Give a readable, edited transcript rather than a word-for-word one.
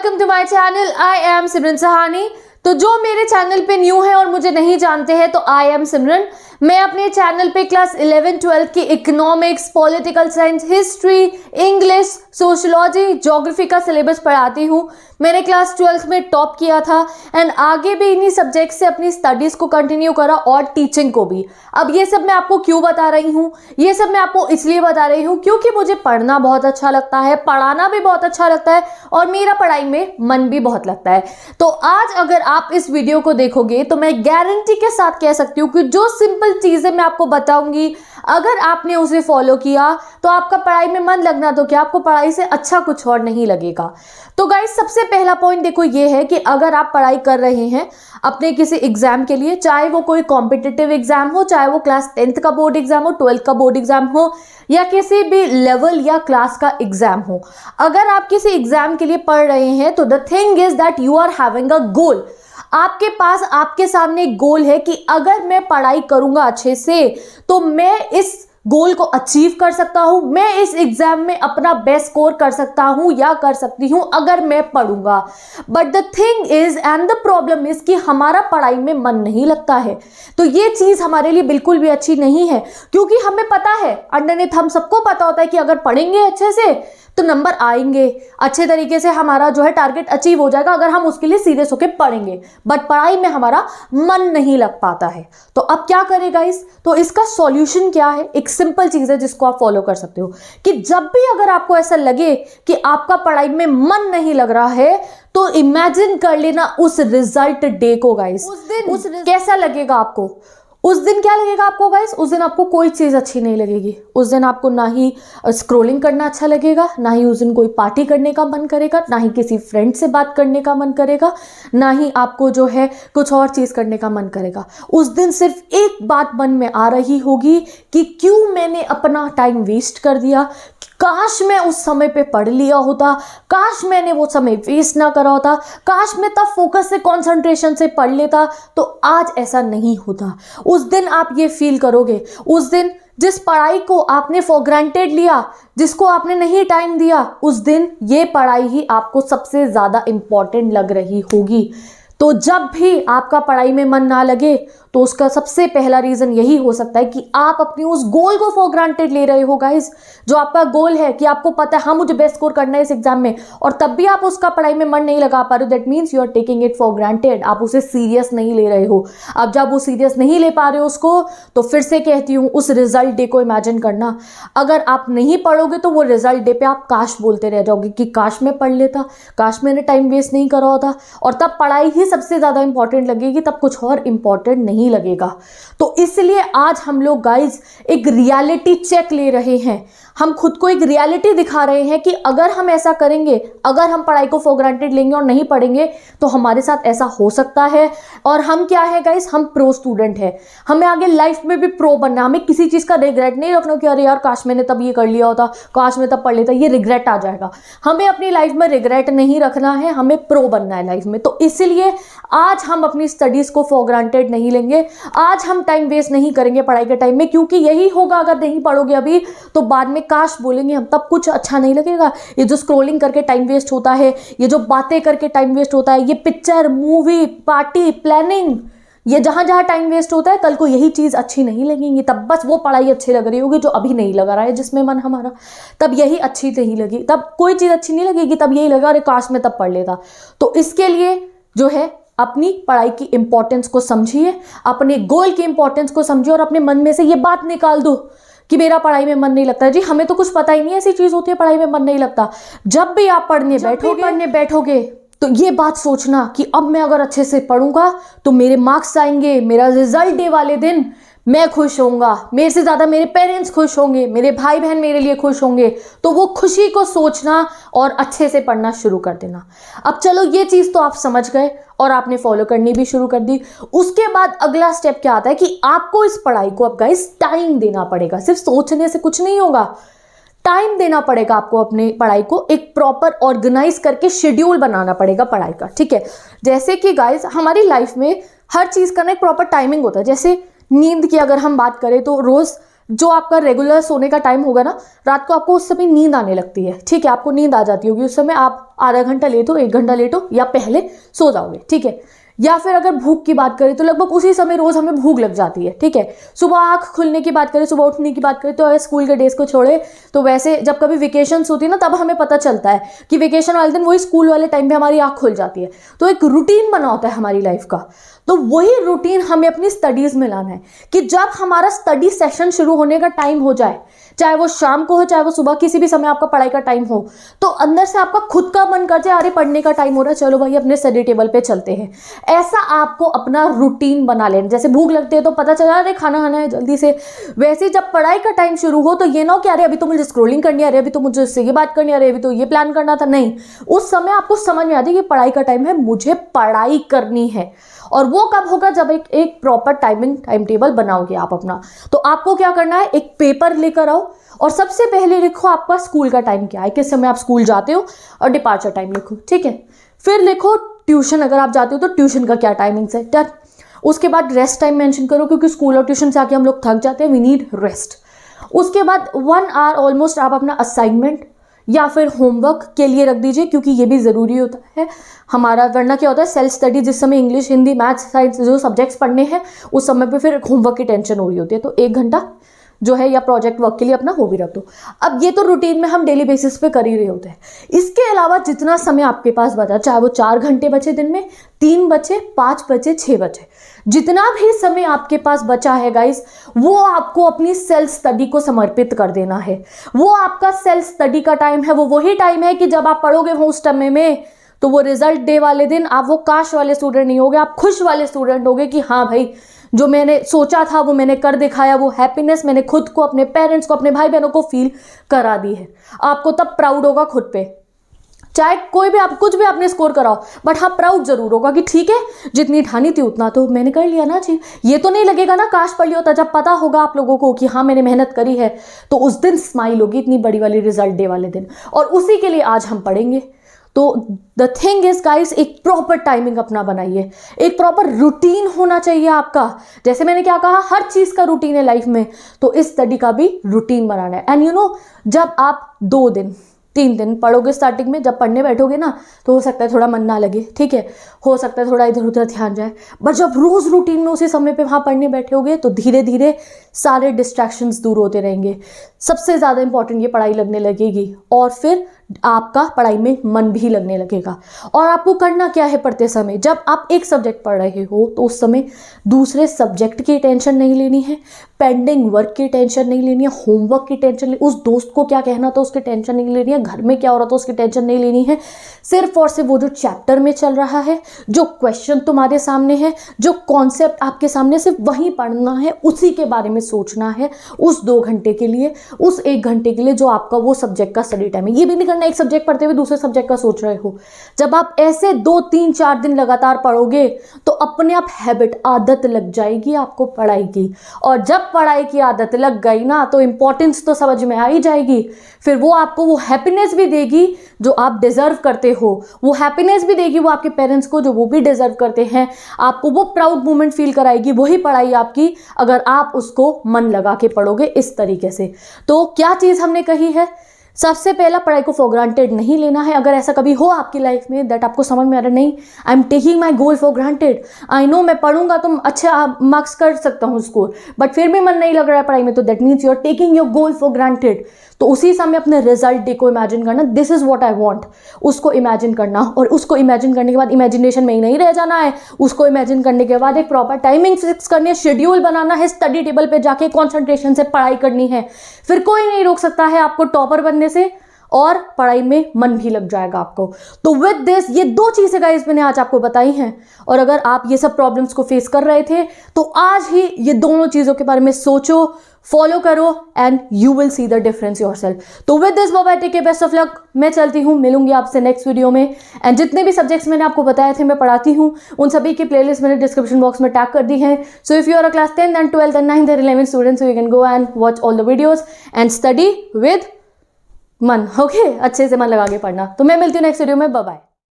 Welcome to my channel. I am Simran Sahani. तो जो मेरे चैनल पे न्यू है और मुझे नहीं जानते हैं, तो आई एम सिमरन। मैं अपने चैनल पे क्लास 11-12 की economics, political science, history, English, sociology, geography का सिलेबस पढ़ाती हूँ। मैंने क्लास 12th में टॉप किया था एंड आगे भी इन्हीं सब्जेक्ट से अपनी स्टडीज़ को कंटिन्यू करा और टीचिंग को भी। अब ये सब मैं आपको क्यों बता रही हूँ? ये सब मैं आपको इसलिए बता रही हूँ क्योंकि मुझे पढ़ना बहुत अच्छा लगता है, पढ़ाना भी बहुत अच्छा लगता है और मेरा पढ़ाई में मन भी बहुत लगता है। तो आज अगर आप इस वीडियो को देखोगे तो मैं गारंटी के साथ कह सकती हूँ कि जो सिंपल चीज़ें मैं आपको बताऊंगी, अगर आपने उसे फॉलो किया तो आपका पढ़ाई में मन लगना तो क्या, आपको पढ़ाई से अच्छा कुछ और नहीं लगेगा। तो गाइस, सबसे पहला पॉइंट देखो ये है कि अगर आप पढ़ाई कर रहे हैं अपने किसी एग्जाम के लिए, चाहे वो कोई कॉम्पिटिटिव एग्जाम हो, चाहे वो क्लास 10th का बोर्ड एग्जाम हो, 12th का बोर्ड एग्जाम हो, या किसी भी लेवल या क्लास का एग्जाम हो, अगर आप किसी एग्जाम के लिए पढ़ रहे हैं तो the thing is that you are having a goal. आपके पास, आपके सामने एक गोल है कि अगर मैं पढ़ाई करूंगा अच्छे से तो मैं इस गोल को अचीव कर सकता हूं, मैं इस एग्जाम में अपना बेस्ट स्कोर कर सकता हूं या कर सकती हूं अगर मैं पढ़ूंगा। But the thing is and the problem is कि हमारा पढ़ाई में मन नहीं लगता है। तो ये चीज हमारे लिए बिल्कुल भी अच्छी नहीं है, क्योंकि हमें पता है, अंडरनेथ हम सबको पता होता है कि अगर पढ़ेंगे अच्छे से तो नंबर आएंगे, अच्छे तरीके से हमारा जो है टारगेट अचीव हो जाएगा अगर हम उसके लिए सीरियस होकर पढ़ेंगे। बट पढ़ाई में हमारा मन नहीं लग पाता है। तो अब क्या करें गाइस? तो इसका सॉल्यूशन क्या है? एक सिंपल चीज है जिसको आप फॉलो कर सकते हो कि जब भी अगर आपको ऐसा लगे कि आपका पढ़ाई में मन नहीं लग रहा है तो इमेजिन कर लेना उस रिजल्ट डे को गाइस। उस दिन कैसा लगेगा आपको? उस दिन क्या लगेगा आपको गाइस? उस दिन आपको कोई चीज़ अच्छी नहीं लगेगी। उस दिन आपको ना ही स्क्रॉलिंग करना अच्छा लगेगा, ना ही उस दिन कोई पार्टी करने का मन करेगा, ना ही किसी फ्रेंड से बात करने का मन करेगा, ना ही आपको जो है कुछ और चीज़ करने का मन करेगा। उस दिन सिर्फ एक बात मन में आ रही होगी कि क्यों मैंने अपना टाइम वेस्ट कर दिया, काश मैं उस समय पे पढ़ लिया होता, काश मैंने वो समय वेस्ट ना करा होता, काश मैं तब फोकस से, कंसंट्रेशन से पढ़ लेता तो आज ऐसा नहीं होता। उस दिन आप ये फील करोगे, उस दिन जिस पढ़ाई को आपने फॉर ग्रांटेड लिया, जिसको आपने नहीं टाइम दिया, उस दिन ये पढ़ाई ही आपको सबसे ज़्यादा इम्पॉर्टेंट लग रही होगी। तो जब भी आपका पढ़ाई में मन ना लगे तो उसका सबसे पहला रीज़न यही हो सकता है कि आप अपनी उस गोल को फॉर ग्रांटेड ले रहे हो गाइस। जो आपका गोल है कि आपको पता है हाँ मुझे बेस्ट स्कोर करना है इस एग्जाम में, और तब भी आप उसका पढ़ाई में मन नहीं लगा पा रहे हो, that means you are taking it for granted. आप उसे सीरियस नहीं ले रहे हो। अब जब वो सीरियस नहीं ले पा रहे हो उसको, तो फिर से कहती हूँ उस रिजल्ट डे को इमेजिन करना। अगर आप नहीं पढ़ोगे तो वो रिजल्ट डे पे आप काश बोलते रह जाओगे कि काश मैं पढ़ लेता, काश मैंने टाइम वेस्ट नहीं करा होता, और तब पढ़ाई ही सबसे ज़्यादा इंपॉर्टेंट लगेगी, तब कुछ और इंपॉर्टेंट नहीं लगेगा। तो इसलिए आज हम लोग गाइज एक रियलिटी चेक ले रहे हैं। हम खुद को एक रियलिटी दिखा रहे हैं कि अगर हम ऐसा करेंगे, अगर हम पढ़ाई को फॉर ग्रांटेड लेंगे और नहीं पढ़ेंगे तो हमारे साथ ऐसा हो सकता है। और हम क्या है गाइस? हम प्रो स्टूडेंट है। हमें आगे लाइफ में भी प्रो बनना। हमें किसी चीज़ का रिग्रेट नहीं रखना कि अरे यार काश मैंने तब ये कर लिया होता, काश मैं तब पढ़ लेता, ये रिग्रेट आ जाएगा। हमें अपनी लाइफ में रिग्रेट नहीं रखना है, हमें प्रो बनना है लाइफ में। तो इसलिए आज हम अपनी स्टडीज़ को फॉर ग्रांटेड नहीं लेंगे। आज हम टाइम वेस्ट नहीं करेंगे पढ़ाई के टाइम में, क्योंकि यही होगा अगर नहीं पढ़ोगे अभी तो बाद में काश बोलेंगे हम, तब कुछ अच्छा नहीं लगेगा। ये जो स्क्रॉलिंग करके टाइम वेस्ट होता है, ये जो बातें करके टाइम वेस्ट होता है, ये पिक्चर, मूवी, पार्टी, प्लानिंग, ये जहां जहां टाइम वेस्ट होता है, कल को यही चीज़ अच्छी नहीं लगेगी। तब बस वो पढ़ाई अच्छी लग रही होगी जो अभी नहीं लगा रहा है, जिसमें मन हमारा, तब यही अच्छी नहीं लगी, तब कोई चीज़ अच्छी नहीं लगेगी, तब यही लगा अरे काश मैं तब पढ़ लेता। तो इसके लिए जो है अपनी पढ़ाई की इंपॉर्टेंस को समझिए, अपने गोल की इंपॉर्टेंस को समझिए और अपने मन में से ये बात निकाल दो कि मेरा पढ़ाई में मन नहीं लगता। जी हमें तो कुछ पता ही नहीं, ऐसी चीज़ होती है पढ़ाई में मन नहीं लगता। जब भी आप पढ़ने बैठोगे तो ये बात सोचना कि अब मैं अगर अच्छे से पढ़ूंगा तो मेरे मार्क्स आएंगे, मेरा रिजल्ट डे वाले दिन मैं खुश होऊंगा, मेरे से ज़्यादा मेरे पेरेंट्स खुश होंगे, मेरे भाई बहन मेरे लिए खुश होंगे। तो वो खुशी को सोचना और अच्छे से पढ़ना शुरू कर देना। अब चलो ये चीज़ तो आप समझ गए और आपने फॉलो करनी भी शुरू कर दी। उसके बाद अगला स्टेप क्या आता है कि आपको इस पढ़ाई को अब गाइस टाइम देना पड़ेगा। सिर्फ सोचने से कुछ नहीं होगा, टाइम देना पड़ेगा आपको। अपने पढ़ाई को एक प्रॉपर ऑर्गेनाइज करके शेड्यूल बनाना पड़ेगा पढ़ाई का, ठीक है। जैसे कि गाइस हमारी लाइफ में हर चीज़ का ना एक प्रॉपर टाइमिंग होता है। जैसे नींद की अगर हम बात करें तो रोज़ जो आपका रेगुलर सोने का टाइम होगा ना, रात को आपको उस समय नींद आने लगती है, ठीक है, आपको नींद आ जाती होगी उस समय, आप आधा घंटा लेट हो, 1 घंटा लेट हो या पहले सो जाओगे, ठीक है। या फिर अगर भूख की बात करें तो लगभग उसी समय रोज हमें भूख लग जाती है, ठीक है। सुबह आँख खुलने की बात करें, सुबह उठने की बात करें, तो अगर स्कूल के डेज को छोड़े तो वैसे जब कभी वेकेशंस होती है ना, तब हमें पता चलता है कि वेकेशन वाले दिन वही स्कूल वाले टाइम पे हमारी आँख खुल जाती है। तो एक रूटीन बना होता है हमारी लाइफ का, तो वही रूटीन हमें अपनी स्टडीज में लाना है कि जब हमारा स्टडी सेशन शुरू होने का टाइम हो जाए, चाहे वो शाम को हो चाहे वो सुबह, किसी भी समय आपका पढ़ाई का टाइम हो, तो अंदर से आपका खुद का मन कर जाए, अरे पढ़ने का टाइम हो रहा है, चलो भाई अपने स्टडी टेबल पे चलते हैं। ऐसा आपको अपना रूटीन बना लेना। जैसे भूख लगती है तो पता चला अरे खाना खाना है जल्दी से, वैसे जब पढ़ाई का टाइम शुरू हो तो ये ना हो कि अरे अभी तो मुझे स्क्रोलिंग करनी है, अरे अभी तो मुझे इससे ये बात करनी है, अरे अभी तो ये प्लान करना था। नहीं, उस समय आपको समझ में आती है कि पढ़ाई का टाइम है, मुझे पढ़ाई करनी है। और वो कब होगा, जब एक प्रॉपर टाइम टेबल बनाओगे आप अपना। तो आपको क्या करना है, एक पेपर लेकर आओ और सबसे पहले लिखो आपका स्कूल का टाइम क्या है, किस समय आप स्कूल जाते हो, और डिपार्चर टाइम लिखो, ठीक है। फिर लिखो ट्यूशन अगर आप जाते हो तो ट्यूशन का क्या टाइमिंग्स है, डन। उसके बाद रेस्ट टाइम मेंशन करो, क्योंकि स्कूल और ट्यूशन से आके हम लोग थक जाते हैं, वी नीड रेस्ट। उसके बाद 1 आवर ऑलमोस्ट आप अपना असाइनमेंट या फिर होमवर्क के लिए रख दीजिए, क्योंकि ये भी ज़रूरी होता है हमारा, वरना क्या होता है सेल्फ स्टडी, जिस समय इंग्लिश हिंदी मैथ्स साइंस जो सब्जेक्ट्स पढ़ने हैं उस समय पे फिर होमवर्क की टेंशन हो रही होती है। तो 1 घंटा जो है या प्रोजेक्ट वर्क के लिए अपना वो भी रख दो। अब ये तो रूटीन में हम डेली बेसिस पे कर ही रहे होते हैं। इसके अलावा जितना समय आपके पास बचा, चाहे वो 4 घंटे बचे दिन में, 3 बचे, 5 बचे, 6 बचे, जितना भी समय आपके पास बचा है गाइस, वो आपको अपनी सेल्फ स्टडी को समर्पित कर देना है। वो आपका सेल्फ स्टडी का टाइम है, वो वही टाइम है कि जब आप पढ़ोगे वो उस समय में, तो वो रिजल्ट डे वाले दिन आप वो काश वाले स्टूडेंट नहीं होगे, आप खुश वाले स्टूडेंट होगे कि हाँ भाई जो मैंने सोचा था वो मैंने कर दिखाया, वो हैप्पीनेस मैंने खुद को, अपने पेरेंट्स को, अपने भाई बहनों को फील करा दी है। आपको तब प्राउड होगा खुद पे, चाहे कोई भी आप कुछ भी आपने स्कोर कराओ, बट हाँ प्राउड जरूर होगा कि ठीक है जितनी ठानी थी उतना तो मैंने कर लिया ना जी। ये तो नहीं लगेगा ना काश पढ़ लिया होता, जब पता होगा आप लोगों को कि हाँ मैंने मेहनत करी है, तो उस दिन स्माइल होगी इतनी बड़ी वाली रिजल्ट डे वाले दिन, और उसी के लिए आज हम पढ़ेंगे। तो द थिंग इज गाइस, एक प्रॉपर टाइमिंग अपना बनाइए, एक प्रॉपर रूटीन होना चाहिए आपका। जैसे मैंने क्या कहा, हर चीज का रूटीन है लाइफ में, तो इस स्टडी का भी रूटीन बनाना है। एंड यू नो, जब आप 2 दिन 3 दिन पढ़ोगे स्टार्टिंग में, जब पढ़ने बैठोगे ना तो हो सकता है थोड़ा मन ना लगे, ठीक है, हो सकता है थोड़ा इधर उधर ध्यान जाए, बट जब रोज रूटीन में उसी समय पे वहाँ पढ़ने बैठोगे तो धीरे धीरे सारे डिस्ट्रैक्शंस दूर होते रहेंगे। सबसे ज़्यादा इंपॉर्टेंट ये पढ़ाई लगने लगेगी, और फिर आपका पढ़ाई में मन भी लगने लगेगा। और आपको करना क्या है पढ़ते समय, जब आप एक सब्जेक्ट पढ़ रहे हो तो उस समय दूसरे सब्जेक्ट की टेंशन नहीं लेनी है, पेंडिंग वर्क की टेंशन नहीं लेनी है, होमवर्क की टेंशन, उस दोस्त को क्या कहना था उसकी टेंशन नहीं लेनी है, घर में क्या हो रहा था उसकी टेंशन नहीं लेनी है। सिर्फ और सिर्फ वो जो चैप्टर में चल रहा है, जो क्वेश्चन तुम्हारे सामने है, जो कॉन्सेप्ट आपके सामने, सिर्फ वही पढ़ना है, उसी के बारे में सोचना है उस 2 घंटे के लिए, उस 1 घंटे के लिए जो आपका वो सब्जेक्ट का स्टडी टाइम है। ये भी नहीं करना एक सब्जेक्ट पढ़ते हुए दूसरे सब्जेक्ट का सोच रहे हो। जब आप ऐसे 2 3 4 दिन लगातार पढ़ोगे तो अपने आप हैबिट, आदत लग जाएगी आपको पढ़ाई की, और जब पढ़ाई की आदत लग गई ना तो इंपॉर्टेंस तो समझ में आ ही जाएगी। फिर वो आपको वो हैप्पीनेस भी देगी जो आप डिजर्व करते हो, वो हैप्पीनेस भी देगी वो आपके पेरेंट्स को जो वो भी डिजर्व करते हैं, आपको वो प्राउड मोमेंट फील कराएगी वही पढ़ाई आपकी, अगर आप उसको मन लगा के पढ़ोगे इस तरीके से। तो क्या चीज़ हमने कही है, सबसे पहला पढ़ाई को फॉर ग्रांटेड नहीं लेना है। अगर ऐसा कभी हो आपकी लाइफ में दैट आपको समझ में आ रहा नहीं, I am taking my goal for granted, I know मैं पढ़ूंगा तो अच्छे मार्क्स कर सकता हूँ स्कोर, बट फिर भी मन नहीं लग रहा है पढ़ाई में, तो that means you are taking your goal for granted. तो उसी समय अपने रिजल्ट डे को इमेजिन करना, this is what I want, उसको इमेजिन करना, और उसको इमेजिन करने के बाद इमेजिनेशन में ही नहीं रह जाना है, उसको इमेजिन करने के बाद एक प्रॉपर टाइमिंग फिक्स करनी है, शेड्यूल बनाना है, स्टडी टेबल पे जाके कॉन्सेंट्रेशन से पढ़ाई करनी है। फिर कोई नहीं रोक सकता है आपको टॉपर बनने से, और पढ़ाई में मन भी लग जाएगा आपको। तो विद दिस, ये 2 चीज़ें गाइस मैंने आज आपको बताई हैं, और अगर आप ये सब प्रॉब्लम्स को फेस कर रहे थे तो आज ही ये दोनों चीज़ों के बारे में सोचो, फॉलो करो, and you will see the difference yourself. तो with this bye bye, take care, best of luck. मैं चलती हूँ, मिलूंगी आपसे नेक्स्ट वीडियो में। एंड जितने भी सब्जेक्ट्स मैंने आपको बताए थे मैं पढ़ाती हूँ, उन सभी की प्लेलिस्ट मैंने डिस्क्रिप्शन बॉक्स में टैग कर दी है। So if you are a class 10 and 12 and 9 and 11 students, you can go and watch all the videos and study with मन, ओके, अच्छे से मन लगा के पढ़ना। तो मैं मिलती हूँ नेक्स्ट वीडियो में, बाय बाय।